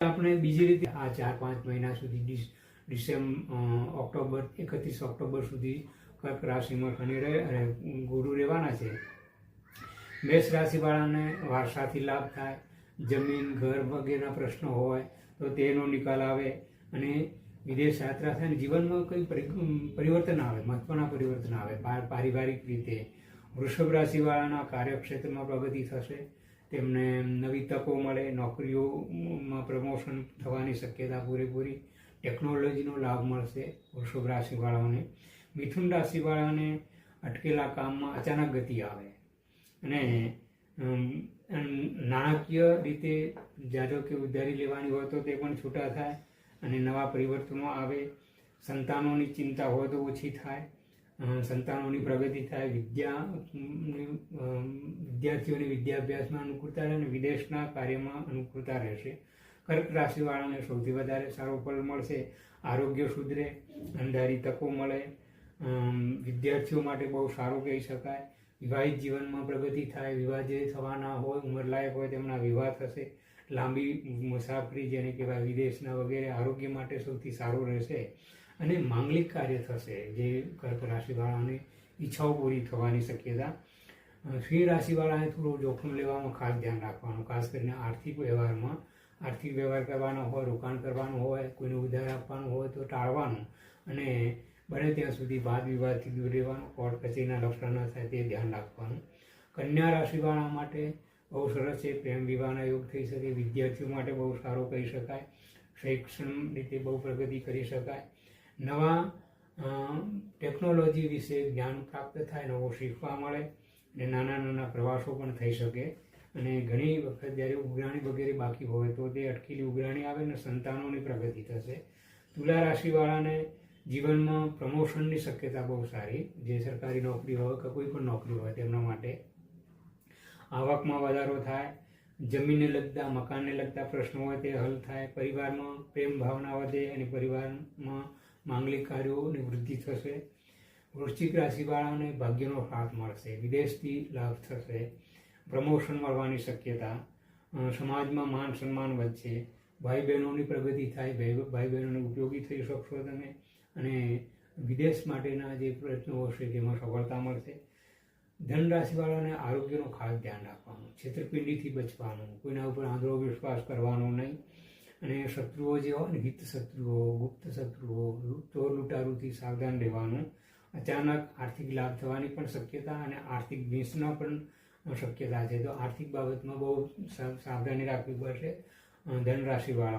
આપણે બીજી રીતે આ 4-5 મહિના સુધી ઓક્ટોબર 31 ઓક્ટોબર સુધી કર્ક રાશિમાં શનિ રહે અને ગુરુ રહેવાના છે. મેષ રાશિવાળાને વારસાથી લાભ થાય, જમીન ઘર વગેરેના પ્રશ્નો હોય તો તેનો નિકાલ આવે અને વિદેશ યાત્રા થાય અને જીવનમાં કંઈ પરિવર્તન આવે, મહત્વના પરિવર્તન આવે પારિવારિક રીતે. વૃષભ રાશિવાળાના કાર્યક્ષેત્રમાં પ્રગતિ થશે, તેમને નવી તકો મળે, નોકરીઓમાં પ્રમોશન થવાની શક્યતા પૂરેપૂરી, ટેકનોલોજીનો લાભ મળશે વૃષભ રાશિવાળાઓને. મિથુન રાશિવાળાને અટકેલા કામમાં અચાનક ગતિ આવે અને નાણાકીય રીતે જાજો કે ઉધારી લેવાની હોય તો તે પણ છૂટા થાય અને નવા પરિવર્તનો આવે. સંતાનોની ચિંતા હોય તો ઓછી થાય, સંતાનોની પ્રગતિ થાય, વિદ્યાર્થીઓની વિદ્યાભ્યાસમાં અનુકૂળતા રહે અને વિદેશના કાર્યમાં અનુકૂળતા રહેશે. કર્ક રાશિવાળાને સૌથી વધારે સારો ફળ મળશે, આરોગ્ય સુધરે, અંધારી તકો મળે, વિદ્યાર્થીઓ માટે બહુ સારું કહી શકાય. વિવાહિત જીવનમાં પ્રગતિ થાય, વિવાહ જે થવાના હોય, ઉંમરલાયક હોય તેમના વિવાહ થશે. લાંબી મુસાફરી જેને કહેવાય વિદેશના વગેરે આરોગ્ય માટે સૌથી સારું રહેશે અને માંગલિક કાર્ય થશે જે કર્ક રાશિવાળાને ઈચ્છાઓ પૂરી થવાની શક્યતા. સિંહ રાશિવાળાને થોડું જોખમ લેવામાં ખાસ ધ્યાન રાખવાનું, ખાસ કરીને આર્થિક વ્યવહાર કરવાનો હોય, રોકાણ કરવાનું હોય, કોઈને ઉધાર આપવાનું હોય તો ટાળવાનું અને બને ત્યાં સુધી વાદ વિવાદથી દૂર રહેવાનું, કોર્ટ કચેરીના લફડા ન થાય તે ધ્યાન રાખવાનું. કન્યા રાશિવાળા માટે બહુ સરસ છે, પ્રેમ વિવાહના યોગ થઈ શકે, વિદ્યાર્થીઓ માટે બહુ સારું કહી શકાય, શૈક્ષણિક રીતે બહુ પ્રગતિ કરી શકાય, નવા ટેકનોલોજી વિશે જ્ઞાન પ્રાપ્ત થાય, નવું શીખવા મળે અને નાના પ્રવાસો પણ થઈ શકે. અને ઘણી વખત જ્યારે ઉઘરાણી વગેરે બાકી હોય તો તે અટકેલી ઉઘરાણી આવે ને સંતાનોની પ્રગતિ થશે. તુલા રાશિવાળાને જીવનમાં પ્રમોશનની શક્યતા બહુ સારી, જે સરકારી નોકરી હોય કે કોઈ પણ નોકરી હોય તેમના માટે. આવકમાં વધારો થાય, જમીનને લગતા મકાનને લગતા પ્રશ્નો હોય તે હલ થાય, પરિવારમાં પ્રેમ ભાવના વધે અને પરિવારમાં માંગલિક કાર્યોની વૃદ્ધિ થશે. વૃશ્ચિક રાશિવાળાને ભાગ્યનો સાથ મળશે, વિદેશથી લાભ થશે, પ્રમોશન મળવાની શક્યતા, સમાજમાં માન સન્માન વધશે, ભાઈ બહેનોની પ્રગતિ થાય, ભાઈ બહેનોને ઉપયોગી થઈ શકશો તમે અને વિદેશ માટેના જે પ્રયત્નો હશે તેમાં સફળતા મળશે. ધન રાશિવાળાને આરોગ્યનું ખાસ ધ્યાન રાખવાનું, છેતરપિંડીથી બચવાનું, કોઈના ઉપર આંધળો વિશ્વાસ કરવાનો નહીં અને શત્રુઓ જે હોય ને હિત શત્રુઓ, ગુપ્ત શત્રુઓ, ચોર લૂંટારૂથી સાવધાન રહેવાનું. અચાનક આર્થિક લાભ થવાની પણ શક્યતા અને આર્થિક ભીંસના પણ શક્યતા છે, તો આર્થિક બાબતમાં બહુ સાવધાની રાખવી પડશે ધન રાશિવાળા.